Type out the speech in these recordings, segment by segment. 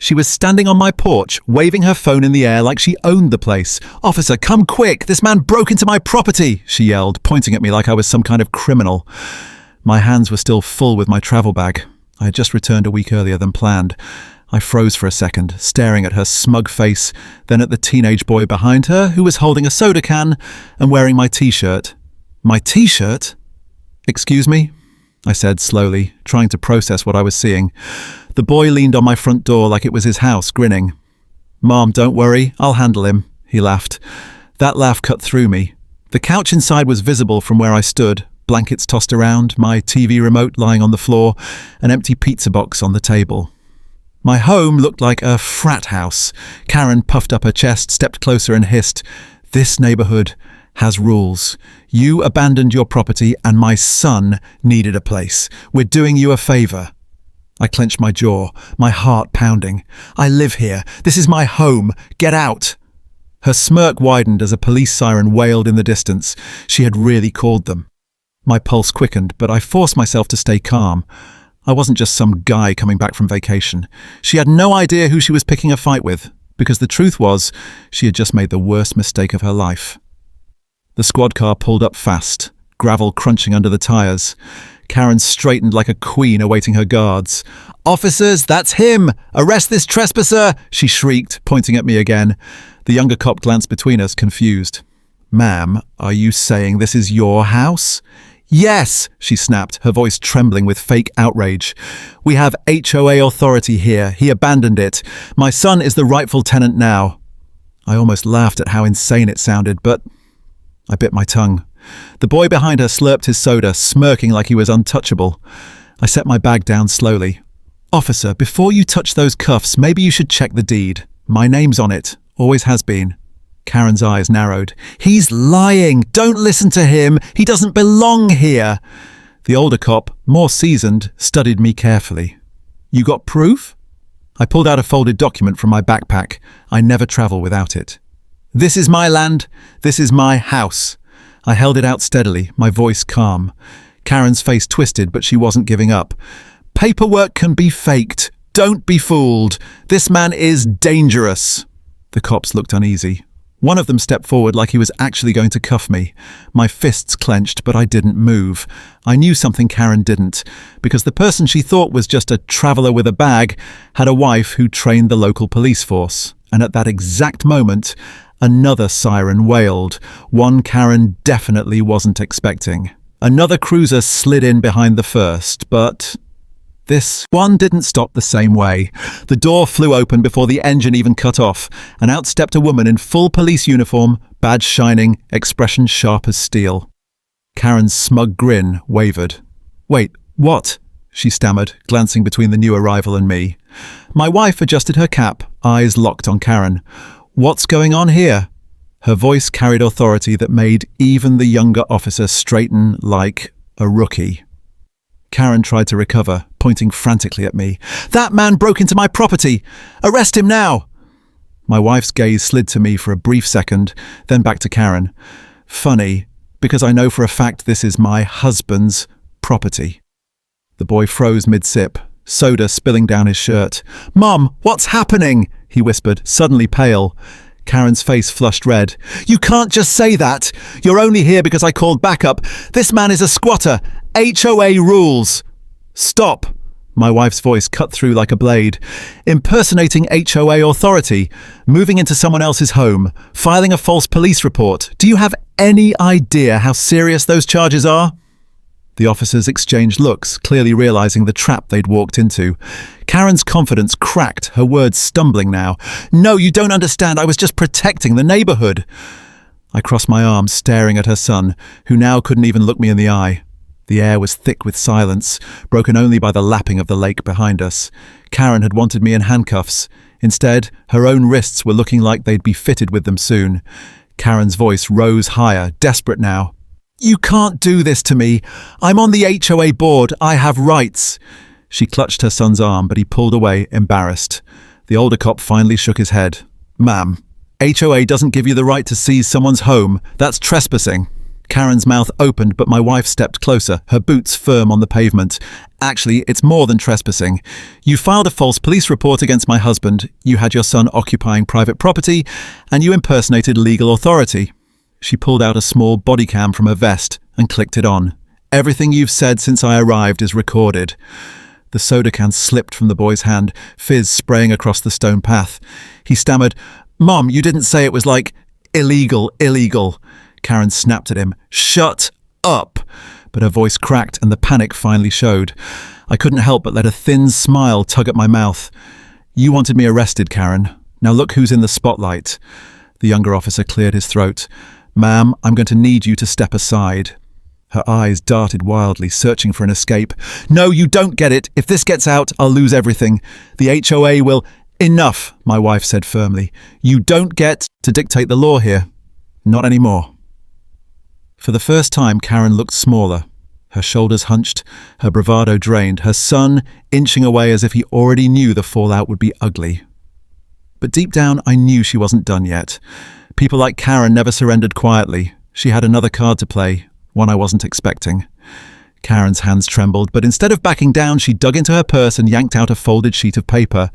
She was standing on my porch, waving her phone in the air like she owned the place. "Officer, come quick! This man broke into my property!" she yelled, pointing at me like I was some kind of criminal. My hands were still full with my travel bag. I had just returned a week earlier than planned. I froze for a second, staring at her smug face, then at the teenage boy behind her, who was holding a soda can and wearing my t-shirt. My t-shirt? "Excuse me?" I said slowly, trying to process what I was seeing. The boy leaned on my front door like it was his house, grinning. "Mom, don't worry, I'll handle him," he laughed. That laugh cut through me. The couch inside was visible from where I stood, blankets tossed around, my TV remote lying on the floor, an empty pizza box on the table. My home looked like a frat house. Karen puffed up her chest, stepped closer and hissed, "This neighborhood has rules. You abandoned your property and my son needed a place. We're doing you a favor." I clenched my jaw, my heart pounding. "I live here. This is my home. Get out." Her smirk widened as a police siren wailed in the distance. She had really called them. My pulse quickened, but I forced myself to stay calm. I wasn't just some guy coming back from vacation. She had no idea who she was picking a fight with, because the truth was, she had just made the worst mistake of her life. The squad car pulled up fast, gravel crunching under the tires. Karen straightened like a queen awaiting her guards. "Officers, that's him! Arrest this trespasser!" she shrieked, pointing at me again. The younger cop glanced between us, confused. "Ma'am, are you saying this is your house?" "Yes," she snapped, her voice trembling with fake outrage. "We have HOA authority here. He abandoned it. My son is the rightful tenant now." I almost laughed at how insane it sounded, but I bit my tongue. The boy behind her slurped his soda, smirking like he was untouchable. I set my bag down slowly. "Officer, before you touch those cuffs, maybe you should check the deed. My name's on it. Always has been." Karen's eyes narrowed. "He's lying! Don't listen to him! He doesn't belong here!" The older cop, more seasoned, studied me carefully. "You got proof?" I pulled out a folded document from my backpack. I never travel without it. "This is my land. This is my house." I held it out steadily, my voice calm. Karen's face twisted, but she wasn't giving up. "Paperwork can be faked. Don't be fooled. This man is dangerous." The cops looked uneasy. One of them stepped forward like he was actually going to cuff me. My fists clenched, but I didn't move. I knew something Karen didn't, because the person she thought was just a traveller with a bag had a wife who trained the local police force. And at that exact moment, another siren wailed, one Karen definitely wasn't expecting. Another cruiser slid in behind the first, but this one didn't stop the same way. The door flew open before the engine even cut off, and out stepped a woman in full police uniform, badge shining, expression sharp as steel. Karen's smug grin wavered. "Wait, what?" she stammered, glancing between the new arrival and me. My wife adjusted her cap, eyes locked on Karen. "What's going on here?" Her voice carried authority that made even the younger officer straighten like a rookie. Karen tried to recover, pointing frantically at me. "That man broke into my property! Arrest him now!" My wife's gaze slid to me for a brief second, then back to Karen. Funny, because I know for a fact this is my husband's property. The boy froze mid-sip, soda spilling down his shirt. "Mom, what's happening?" he whispered, suddenly pale. Karen's face flushed red. "You can't just say that! You're only here because I called backup. This man is a squatter! HOA rules!" "Stop!" My wife's voice cut through like a blade. "Impersonating HOA authority, moving into someone else's home, filing a false police report. Do you have any idea how serious those charges are?" The officers exchanged looks, clearly realizing the trap they'd walked into. Karen's confidence cracked, her words stumbling now. "No, you don't understand. I was just protecting the neighborhood." I crossed my arms, staring at her son, who now couldn't even look me in the eye. The air was thick with silence, broken only by the lapping of the lake behind us. Karen had wanted me in handcuffs. Instead, her own wrists were looking like they'd be fitted with them soon. Karen's voice rose higher, desperate now. "You can't do this to me. I'm on the HOA board. I have rights." She clutched her son's arm, but he pulled away, embarrassed. The older cop finally shook his head. "Ma'am, HOA doesn't give you the right to seize someone's home. That's trespassing." Karen's mouth opened, but my wife stepped closer, her boots firm on the pavement. Actually, it's more than trespassing. You filed a false police report against my husband, you had your son occupying private property, and you impersonated legal authority. She pulled out a small body cam from her vest and clicked it on. Everything you've said since I arrived is recorded. The soda can slipped from the boy's hand, fizz spraying across the stone path. He stammered, "Mom, you didn't say it was like illegal. Karen snapped at him. "Shut up!" But her voice cracked and the panic finally showed. I couldn't help but let a thin smile tug at my mouth. "You wanted me arrested, Karen. Now look who's in the spotlight." The younger officer cleared his throat. "Ma'am, I'm going to need you to step aside." Her eyes darted wildly, searching for an escape. "No, you don't get it. If this gets out, I'll lose everything. The HOA will—" "Enough," my wife said firmly. "You don't get to dictate the law here. Not anymore." For the first time, Karen looked smaller. Her shoulders hunched, her bravado drained, her son inching away as if he already knew the fallout would be ugly. But deep down, I knew she wasn't done yet. People like Karen never surrendered quietly. She had another card to play, one I wasn't expecting. Karen's hands trembled, but instead of backing down, she dug into her purse and yanked out a folded sheet of paper.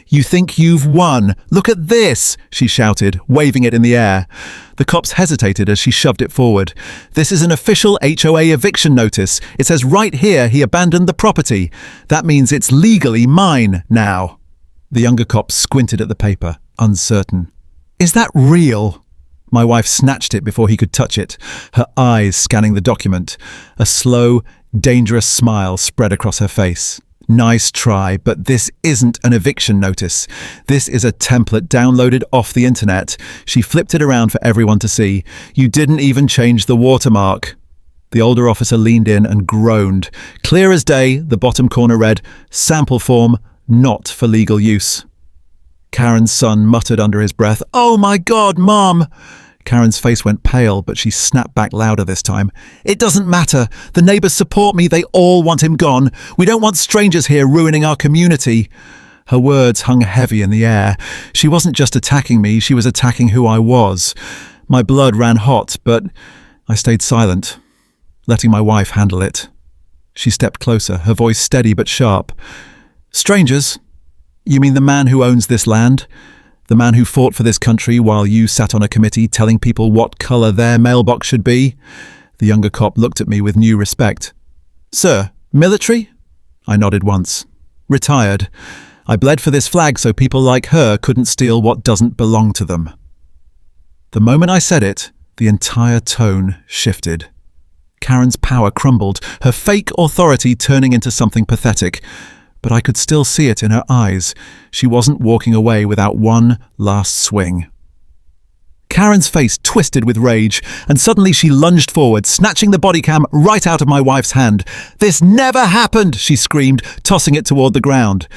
"You think you've won? Look at this!" she shouted, waving it in the air. The cops hesitated as she shoved it forward. "This is an official HOA eviction notice. It says right here he abandoned the property. That means it's legally mine now." The younger cop squinted at the paper, uncertain. "Is that real?" My wife snatched it before he could touch it, her eyes scanning the document. A slow, dangerous smile spread across her face. "Nice try, but this isn't an eviction notice. This is a template downloaded off the internet." She flipped it around for everyone to see. "You didn't even change the watermark." The older officer leaned in and groaned. Clear as day, the bottom corner read, "Sample form, not for legal use." Karen's son muttered under his breath, "Oh my God, Mom!" Karen's face went pale, but she snapped back louder this time. "It doesn't matter. The neighbors support me. They all want him gone. We don't want strangers here ruining our community." Her words hung heavy in the air. She wasn't just attacking me, she was attacking who I was. My blood ran hot, but I stayed silent, letting my wife handle it. She stepped closer, her voice steady but sharp. "Strangers? You mean the man who owns this land? The man who fought for this country while you sat on a committee telling people what colour their mailbox should be?" The younger cop looked at me with new respect. "Sir, military?" I nodded once. "Retired. I bled for this flag so people like her couldn't steal what doesn't belong to them." The moment I said it, the entire tone shifted. Karen's power crumbled, her fake authority turning into something pathetic. But I could still see it in her eyes. She wasn't walking away without one last swing. Karen's face twisted with rage, and suddenly she lunged forward, snatching the body cam right out of my wife's hand. "This never happened!" she screamed, tossing it toward the ground.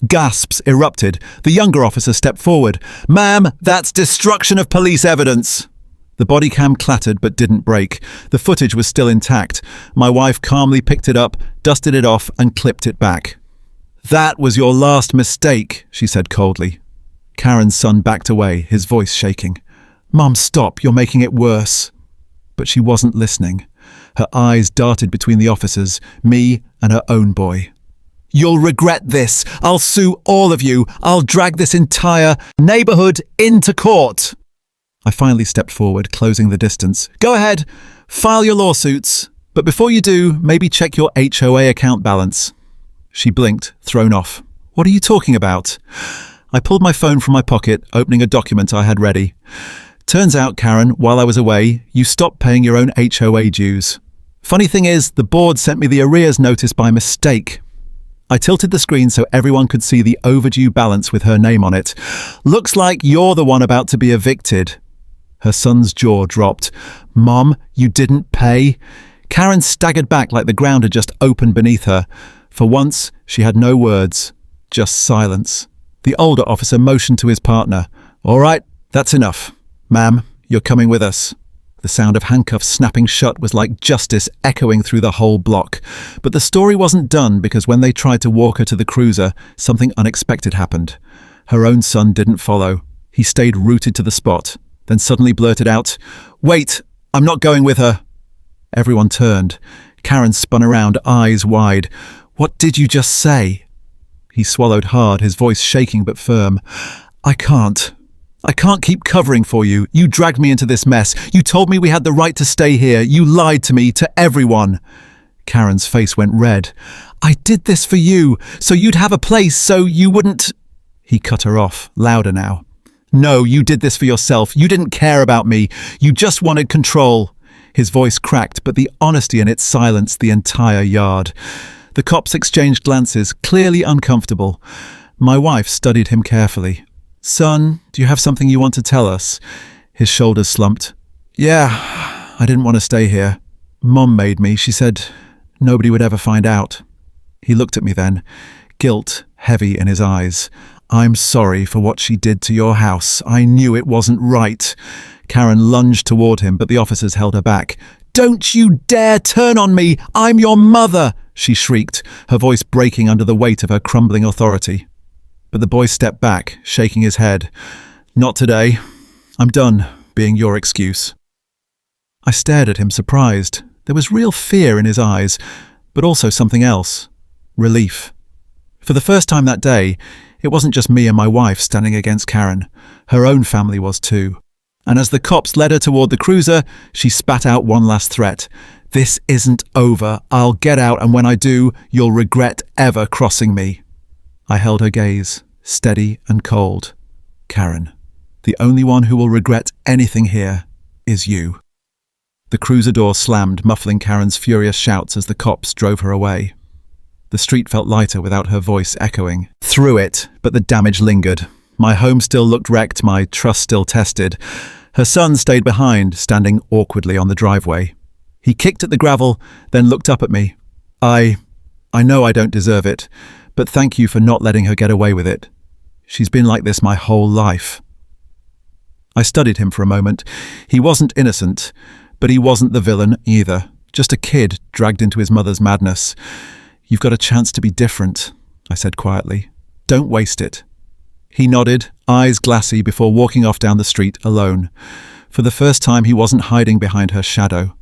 Gasps erupted. The younger officer stepped forward. "Ma'am, that's destruction of police evidence!" The body cam clattered but didn't break. The footage was still intact. My wife calmly picked it up, dusted it off, and clipped it back. "That was your last mistake," she said coldly. Karen's son backed away, his voice shaking. "Mom, stop, you're making it worse." But she wasn't listening. Her eyes darted between the officers, me and her own boy. "You'll regret this. I'll sue all of you. I'll drag this entire neighborhood into court." I finally stepped forward, closing the distance. "Go ahead, file your lawsuits. But before you do, maybe check your HOA account balance." She blinked, thrown off. "What are you talking about?" I pulled my phone from my pocket, opening a document I had ready. "Turns out, Karen, while I was away, you stopped paying your own HOA dues. Funny thing is, the board sent me the arrears notice by mistake." I tilted the screen so everyone could see the overdue balance with her name on it. "Looks like you're the one about to be evicted." Her son's jaw dropped. "Mom, you didn't pay?" Karen staggered back like the ground had just opened beneath her. For once, she had no words, just silence. The older officer motioned to his partner. "All right, that's enough. Ma'am, you're coming with us." The sound of handcuffs snapping shut was like justice echoing through the whole block. But the story wasn't done because when they tried to walk her to the cruiser, something unexpected happened. Her own son didn't follow. He stayed rooted to the spot, then suddenly blurted out, "Wait, I'm not going with her." Everyone turned. Karen spun around, eyes wide. "What did you just say?" He swallowed hard, his voice shaking but firm. I can't keep covering for you. You dragged me into this mess. You told me we had the right to stay here. You lied to me, to everyone." Karen's face went red. "I did this for you, so you'd have a place, so you wouldn't—" He cut her off, louder now. "No, you did this for yourself. You didn't care about me. You just wanted control." His voice cracked, but the honesty in it silenced the entire yard. The cops exchanged glances, clearly uncomfortable. My wife studied him carefully. "Son, do you have something you want to tell us?" His shoulders slumped. "Yeah, I didn't want to stay here. Mom made me. She said nobody would ever find out." He looked at me then, guilt heavy in his eyes. "I'm sorry for what she did to your house. I knew it wasn't right." Karen lunged toward him, but the officers held her back. "Don't you dare turn on me! I'm your mother!" she shrieked, her voice breaking under the weight of her crumbling authority. But the boy stepped back, shaking his head. "Not today. I'm done being your excuse." I stared at him, surprised. There was real fear in his eyes, but also something else. Relief. For the first time that day, it wasn't just me and my wife standing against Karen. Her own family was too. And as the cops led her toward the cruiser, she spat out one last threat. "This isn't over. I'll get out, and when I do, you'll regret ever crossing me." I held her gaze, steady and cold. "Karen, the only one who will regret anything here is you." The cruiser door slammed, muffling Karen's furious shouts as the cops drove her away. The street felt lighter without her voice echoing through it, but the damage lingered. My home still looked wrecked, my trust still tested. Her son stayed behind, standing awkwardly on the driveway. He kicked at the gravel, then looked up at me. I know I don't deserve it, but thank you for not letting her get away with it. She's been like this my whole life." I studied him for a moment. He wasn't innocent, but he wasn't the villain either. Just a kid dragged into his mother's madness. "You've got a chance to be different," I said quietly. "Don't waste it." He nodded, eyes glassy, before walking off down the street alone. For the first time, he wasn't hiding behind her shadow.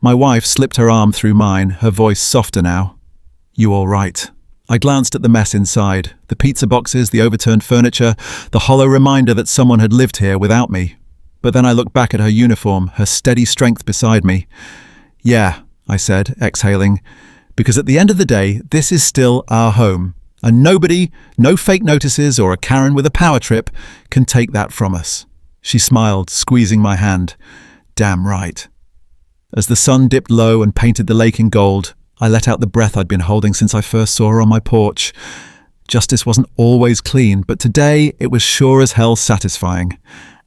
My wife slipped her arm through mine, her voice softer now. "You all right?" I glanced at the mess inside, the pizza boxes, the overturned furniture, the hollow reminder that someone had lived here without me. But then I looked back at her uniform, her steady strength beside me. "Yeah," I said, exhaling, "because at the end of the day, this is still our home. And nobody, no fake notices or a Karen with a power trip, can take that from us." She smiled, squeezing my hand. "Damn right." As the sun dipped low and painted the lake in gold, I let out the breath I'd been holding since I first saw her on my porch. Justice wasn't always clean, but today it was sure as hell satisfying.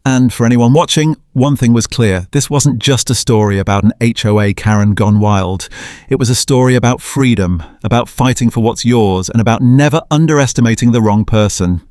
And for anyone watching, one thing was clear. This wasn't just a story about an HOA Karen gone wild. It was a story about freedom, about fighting for what's yours, and about never underestimating the wrong person.